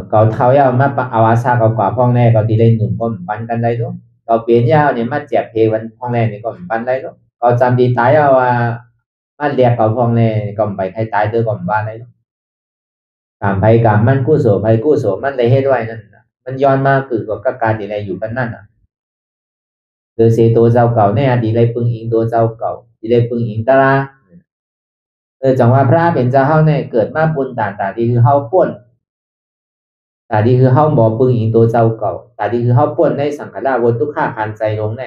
เก่าเท่ายาวมาเอาอาซาเก่ากว่าพ้องแรกก็ดีเลยหนุ่มก็ปันกันได้ด้วยเราเปลี่ยนยาวเนี่ยมาเจ็บเพวันพ้องแรกนี่ก็ปันได้ด้วยเราจำดีตายเอาว่ามาเรียกเก่าพ้องแรกก็ไปใครตายเด้อก็บ้านได้ด้วยการไผ่การมันกู้โสไผ่กู้โสมันเลยให้ด้วยนั่นมันย้อนมาคือกับการดีเลยอยู่กันนั่นโดยเสียตัวเจ้าเก่าเนี่ยดีเลยปึงอิงตัวเจ้าเก่าดีเลยปึงอิงตาลาจังว่าพระเป็นเจ้าเฮาเนี่ยเกิดมาปุนตาดีคือเฮาป่นตาดีคือเฮาบ่ปึงอิงตัวเจ้าเก่าตาดีคือเฮาป่นในสังขารวนทุกข้าคันใจลงไ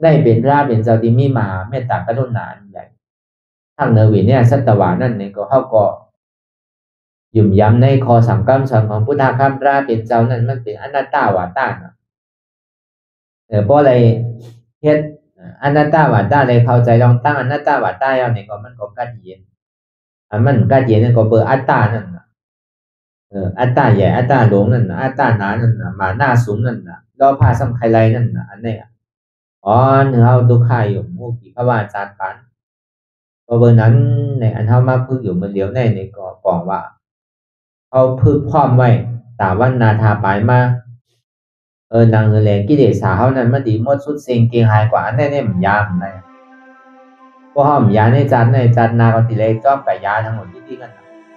ด้เป็นพระเป็นเจ้าที่มีมหาเมตตากรุณาใหญ่ทั้งเนวิเนี่ยสัตวานั่นเนี่ยก็เฮาก็ยุ่มย้ำในคอสังกัมสอนของพุทธคำพระเป็นเจ้านั้นมันเป็นอนัตตาวาตาเพราะอะไรเฮ็ดอนัตตาวาตาเลยเข้าใจลองตั้งอนัตตาวาตาเอาเนี่ยก็มันก็กัดเย็นมันกัดเย็นนั่นก็เบอร์อัตตานั่นอัตตาใหญ่อัตตาหลงนั่นอัตตาหนานั่นมาหน้าสูงนั่นรอพาสัมไคไลนั่นอันนี้เนื้อเอาตุกข่ายอยู่มุกีพระวาจารย์ปันเพราะเบอร์นั้นในอันเท่ามาพึ่งอยู่มันเดียวในก็บอกว่าเอาพึ่งพร้อมไว้ตาวันนาทาปลายมานางแหลงกิเลสาเขานั้นมันดีมดสุดเซ็งเกียงหายกว่าอันนี้เนี่ยมันยามอะไรก็ห้อมยาในจัดนาก็ติเลยจ้องกับยาทั้งหมดที่กัน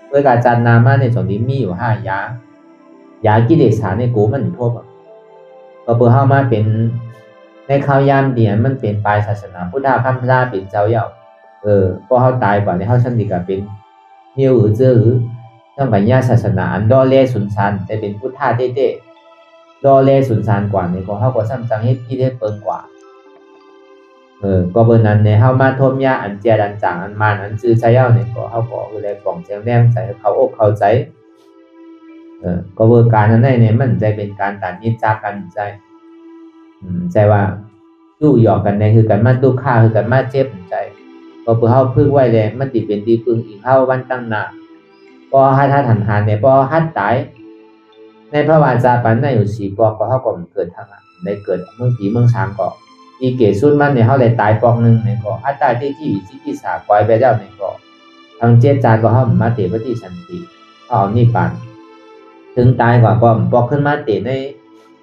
โดยการจัดนามาในส่วนที่มีอยู่5 ยากิเลสาในกูมันทั่วก็เพื่อเข้ามาเป็นในข้าวยามเดียนมันเป็นปลายศาสนาพุทธคำราเป็นเจ้าเย่าก็เขาตายกว่าในเขาชั้นดีกับเป็นเหี้ยวเจื้อทั้งปัญญาศาสนาอันดอเล่สุนทานแต่เป็นพุทธะเต้ดอเล่สุนทานกว่าในของเขาก็ซ้ำจังเฮ็ดที่ได้เปิงกว่า ก็เบอร์นั้นเนี่ยเฮามาทมยาอันเจียดันจางอันมานอันจื้อใจเย้าเนี่ยก็เฮาก็เลยปล่องแจงแรงใจเขาอกเข้าใจก็เบอร์การนั้นเนี่ยมันใจเป็นการตัดนิจจากกันใจใจว่าตู้หยอกกันในคือกันมาตู้ฆ่าคือกันมาเจ็บใจก็เพื่อเฮาพึ่งไว้เลยมันติเป็นดีพึ่งอีกเฮาวันตั้งหน้าก็ให้ท่าหันหานเนี่ยพอฮัดตายในพระวาจาปันในอยู่4ปอกก็เฮาก็เกิดทางได้เกิดเมืองผีเมืองช้างก็อีเกสุดมันเนี่ยเฮาได้ตายปอกนึงเนี่ยก็อัตตาที่สาปล่อยไปแล้วเนี่ยก็ทางเจตจาก็เฮามาเตปฏิสันติเอานิพพานถึงตายกว่าก็ปอกขึ้นมาเตใน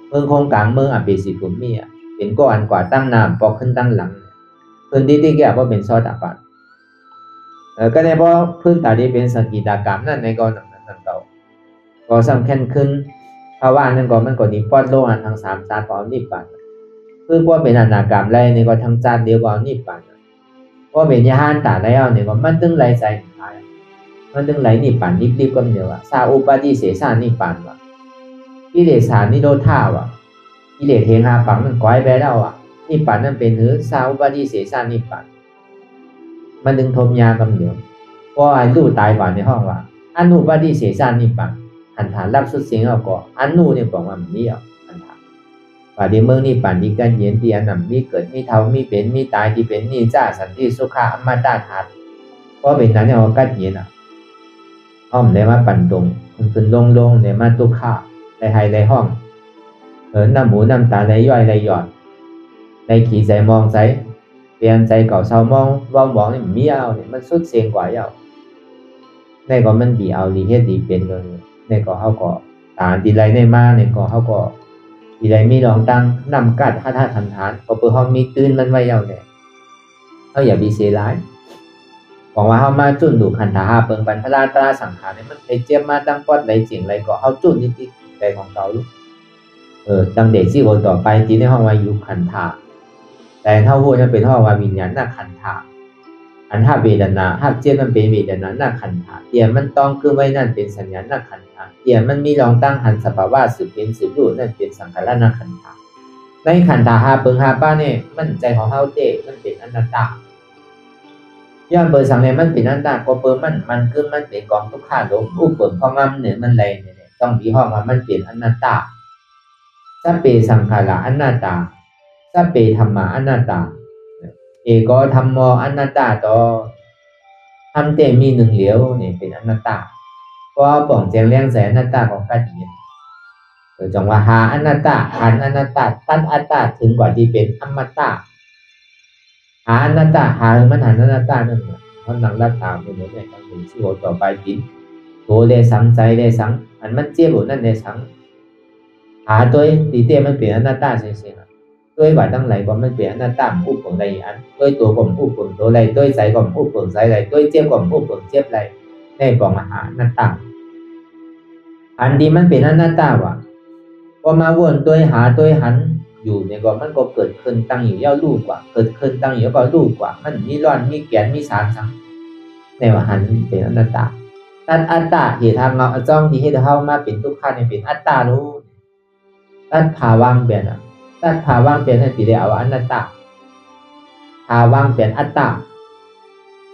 เมืองคงกลางเมืองอภิสิทธิ์ภูมิเป็นก็อันกว่าตั้งน้ำปอกขึ้นตั้งหลังพื้นที่ที่แก่ก็เป็นซอดาปันก็ได้เพราะพื้นตาที่เป็นสกิตากรรมนั่นในก็นั่นเก่าก็สำคัญขึ้นภาวะนั้นก็มันก็นิพพานโลอันทาง3ชาติก็นิพพานคือว่าเป็นอนาคามไรนี่ก็ทางชาติเดียวก็นิพพานว่าเป็นยานตาแล้วนี่ก็มันตึงไหลใจมันตึงไหลนิพพานรีบๆก็เดียวว่าสาอุปาทิเสสานิพพานว่ากิเลสานิโรธาว่ากิเลสเทงหาปังมันก้อยไปแล้วอ่ะนิพพานนั่นเป็นหรือสาอุปาทิเสสานิพพานมันดึงทมยากำเดียวเพราะอันรู้ตายก่อนในห้องว่าอนุปาทิเสสานิพพานหันฐานรับสุดเสียงเอาก็อนุเนี่ยบอกว่ามันมีอ่ะหันฐานว่าที่เมืองนิพพานที่กันเย็นที่อันนั้นมีเกิดมีเท่ามีเป็นมีตายที่เป็นนิจาสันติสุขะอมตะธาตุเพราะเป็นนั้นเนี่ยว่ากันเย็นอ่ะอ้อมได้มาปั่นตรงขึ้นลงได้มาตุกข้าได้ให้ได้ห้องน้ำหมูน้ำตาได้ย่อยได้หยอดได้ขี่ใจมองใจเปลี่ยนใจเก่าเศร้ามองว่ามองนี่มีเอาเนี่ยมันสุดเสียงกว่าเอาในก็มันดีเอาดีเฮ็ดดีเป็นเลยในก็เฮาก็ตาดีไรในมาในก็เฮาก็ดีไรมีรองตั้งนำกัดท่าทันฐานก็เพื่อเฮามีตื่นมันไว้เอาเนี่ยเฮาอย่ามีเสียร้ายบอกว่าเฮามาจุ่นดูขันธาเปิงปันพระราตราสังขารเนี่ยมันไปเจ็บมาตั้งปอดไหลเสียงไรก็เฮาจุ่นนิดๆใจของเขาลูกตั้งเด็กที่โอต่อไปที่ในห้องว่าอยู่ขันธาแต่เท่าพูดนั้นเป็นห้องว่าวิญญาณน่าขันธาอันถ้าเวทนาถ้าเจ็บมันเป็นเวทนาน่าขันธาเตียมันต้องคือไว้นั่นเป็นสัญญาณน่าขันธาเตียมันมีรองตั้งหันสภาวะสืบเป็นสืบรู้นั่นเป็นสังขารน่าขันธาในขันธาหาเปิงหาป้าเนี่ยมันใจของเฮาเต้มันเป็นอนัตตาย้อนเบอร์สังเนี่ยมันเป็นอนัตตาก็เปิงมันคือมันเป็นกองทุกข้าลมอุปเปิงพองำเนี่ยมันไรเนี่ยต้องมีห้องว่ามันเป็นอนัตตาสัพเพสังขารอนัตตาสัพเพธัมมาอนัตตาเอกธัมโมอนัตตาต่อทำแต่มีหนึ่งเหลียวเนี่ยเป็นอนัตตาก็ป่องแจงแรงใส่อนัตตาของกันเองจังว่าหาอนัตตาหันอนัตตาตัดอัตตาถึงกว่าที่เป็นอมตะหาอนัตตาหามันหันอนัตตานั่นเพราะนังรัตตาเป็นเนี่ยต้องถึงชื่อต่อไปกินโตเลสังใจเลสังอันมันเจี๊ยบนั่นเลสังหาตัวดีเต้มันเปลี่ยนอนัตตาเสียด้วยว่าตั้งไหลก็มันเปลี่ยนอนัตตาอุปเปิงใดอันด้วยตัวก็อุปเปิงตัวใดด้วยใจก็อุปเปิงใจใดด้วยเจี๊ยบก็อุปเปิงเจี๊ยบใดได้บอกมาหาอนัตตาอันที่มันเป็นอนัตตาว่ะพอมาวนด้วยหาด้วยหันอยู่เนี่ยก็มันก็เกิดขึ้นตั้งอยู่ย่าลูกกว่าเกิดขึ้นตั้งอยู่ก็ลูกกว่ามันมีร้อนมีแก่นมีสารสังในว่าหันเป็นอนัตตาตัดอัตตาที่ทางเราจ้องที่ให้เรามาเป็นทุกข์เนี่ยเป็นอัตตารู้ตัดภาวะเปลี่ยนตัดภาวะเปลี่ยนให้ตีได้เอาอนัตตาภาวะเปลี่ยนอัตตา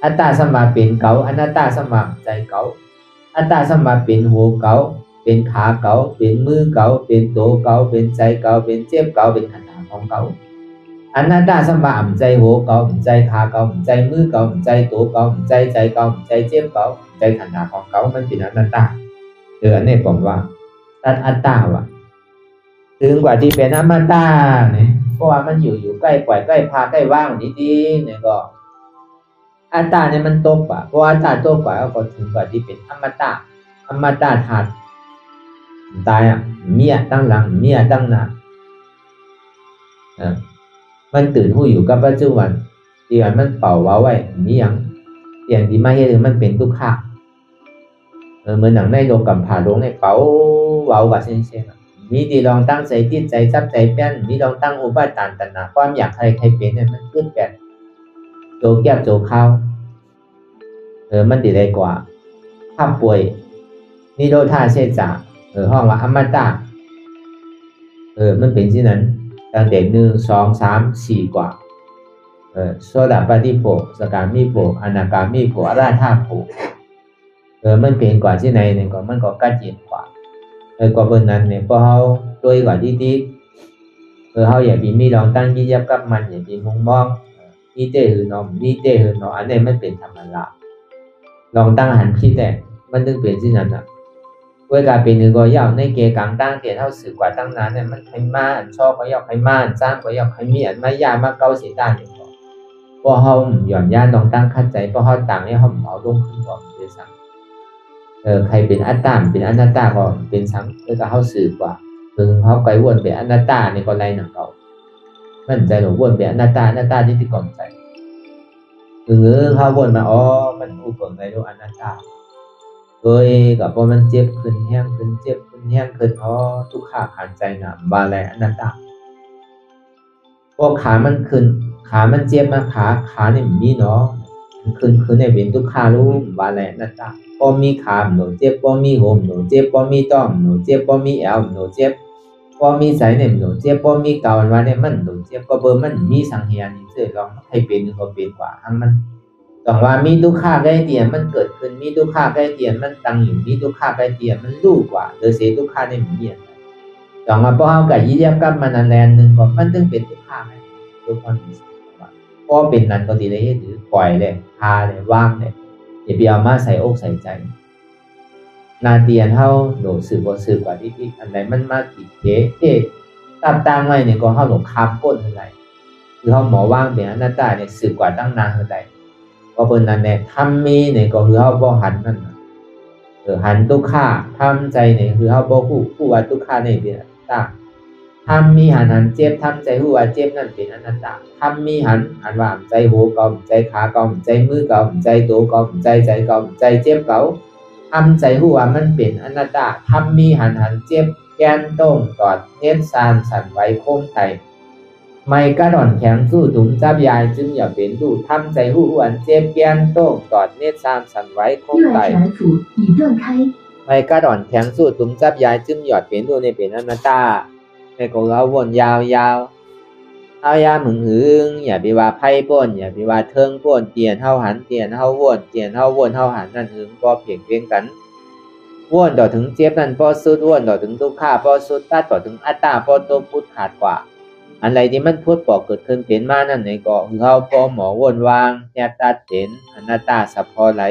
อัตตาสมาเป็นเก่าอนัตตาสมาใจเก่าอัตตาสมาเป็นหัวเก่าเป็นขาเก่าเป็นมือเก่าเป็นตัวเก่าเป็นใจเก่าเป็นเจ็บเก่าเป็นขันธ์ของเก่าอนัตตาสมาใจหัวเก่าใจขาเก่าใจมือเก่าใจตัวเก่าใจเก่าใจเจ็บเก่าใจขันธ์ของเก่ามันเป็นอนัตตาอันนี้ผมว่าตัดอัตตาว่ะถึงกว่าที่เป็นอมตะเนี่ยเพราะว่ามันอยู่ใกล้ปล่อยใกล้พาใกล้ว่างดีๆเนี่ยก็อัตตาเนี่ยมันตกกว่าเพราะอัตตาตกกว่าก็ถึงกว่าที่เป็นอมตะธาตุตายเมียตั้งหลังเมียตั้งหน้ามันตื่นหูอยู่กับปัจจุบันที่มันเป่าว้าไว้มีอย่างที่มาเห็นมันเป็นทุกข์เหมือนหนังในโลกกับผ่าลงในเป่าว้าวกับเส้นมีที่ลองตั้งใจติดใจจับใจเปลี่ยนมีลองตั้งอุปาทานตัณหาความอยากใครเป็นเนี่ยมันขึ้นแบบโจแก้วโจข้าวมันดีได้กว่าถ้าป่วยนิโรธาเชษาห้องว่าอมตะมันเป็นที่นั้นตั้งแต่1 2 3 4กว่า โสดาปฏิโภคสกามิโภคอนาคามิโภคอรหัตโภคมันเป็นกว่าที่ไหนเนี่ยก็มันก็กัดเย็นกว่าก็บนนั้นเนี่ยพอเขาด้วยกว่าที่เขาอย่าไปมีลองตั้งยี่ยับกับมันอย่าไปมุงมองนี่เจ้หือนอมนี่เจ้หือนออันนี้มันเป็นธรรมดาลองตั้งหันพี่แต่มันถึงเป็นที่นั้นอ่ะเวลาเป็นหนึ่งก็ยาวในเกกังตั้งเกเท่าสื่อกว่าตั้งนั้นเนี่ยมันใครมาอันชอบก็ยาวใครมาอันจ้างก็ยาวใครมีอันไม่ยากมาเก้าสีด้านเนี่ยพอเขาหย่อนย่านลองตั้งคัดใจพอเขาต่างเนี่ยเขาเอาลงขึ้นก่อนเป็นสังใครเป็นอัตตาเป็นอนัตตาก็เป็นสังแล้วก็เขาสื่อกว่าถึงเขาไปวนเป็นอนัตตาในก็ไรหนังเขามันใจหลงวนเป็นอนัตตาที่ติดก่อนใจเขาวนมามันอุปในโลกอนัตตากับพอมันเจ็บขึ้นแห้งขึ้นเจ็บขึ้นแห้งขึ้นทุกขาขันใจนะบาแลอนัตตาพอขามันขึ้นขามันเจ็บมาขาเนี่ยมีเนาะขึ้นในเป็นทุกขารู้บาแลอนัตตาพอมีขาหนูเจ็บพอมีหัวหนูเจ็บพอมีต้อมหนูเจ็บพอมีแอวหนูเจ็บพอมีสายเนี่ยหนูเจ็บพอมีเกาวันเนี่ยมันหนูเจ็บก็เบอร์มันมีสังเฮียนี่เสือลองให้เป็นหรือก็เป็นกว่าทั้งมันต้องว่ามีทุกขาใกล้เตียนมันเกิดขึ้นมีทุกขาใกล้เตียนมันตั้งอยู่มีทุกขาใกล้เตียนมันรู้กว่าโดยเสียทุกขาในมีอย่างไรต้องมาพอเอากับยี่เดียบกับมันแลนหนึ่งก็มันต้องเป็นทุกขาไหมทุกคนพอเป็นนั้นก็ดีเลยหรือปล่อยเลยพาเลยว่างเลยอย่าไปเอามาใส่อกใส่ใจนาเตียนเท่าโดดสื่อกว่าที่อันไหนมันมาติดตามไว้เนี่ยก็เข้าหลงคำก้นอะไรคือเขาหมอว่างเป็นอนัตตาเนี่ยสื่อกว่าตั้งนานอะไรก็เป็นนั้นเนี่ยทำมีเนี่ยก็คือเขาบ่หันนั่นหันทุกข้าทำใจเนี่ยคือเขาบ่ผู้ว่าทุกข้าเนี่ยเป็นอนัตตาทำมีหันเจ็บทำใจผู้ว่าเจ็บนั่นเป็นอนัตตาทำมีหันว่าใจหัวเก่าใจขาเก่าใจมือเก่าใจตัวเก่าใจเก่าใจเจ็บเก่าทำใจหัวมันเป็นอนัตตาทำมีหันเจ็บแกนต้งกอดเน็ตซานสั่นไหวโค้งไตไม่กระดอนแข็งสู้ถุงจับยายจึงอย่าเป็นดูทำใจหัวเจ็บแกนต้งกอดเน็ตซานสั่นไหวโค้งไตไม่กระดอนแข็งสู้ถุงจับยายจึงหยอดเป็นดูในเป็นอนัตตาในก็เราวนยาวเอายามึงหึงอย่าไปว่าไพ่ป่นอย่าไปว่าเทิงป่นเตียนเท่าหันเตียนเท่าวนเตียนเท่าวนเท่าหันนั่นหึงก็เพียงเพียงกันวนต่อถึงเจ็บนั่นพอสุดวนต่อถึงทุกข้าพอสุดตัดต่อถึงอัตตาพอตัวพุทธขาดกว่าอะไรที่มันพุทธปอกเกิดขึ้นเป็นมานั่นในก็คือเขาพอหมอวนวางแทบตัดเป็นอนัตตาสัพพอไหล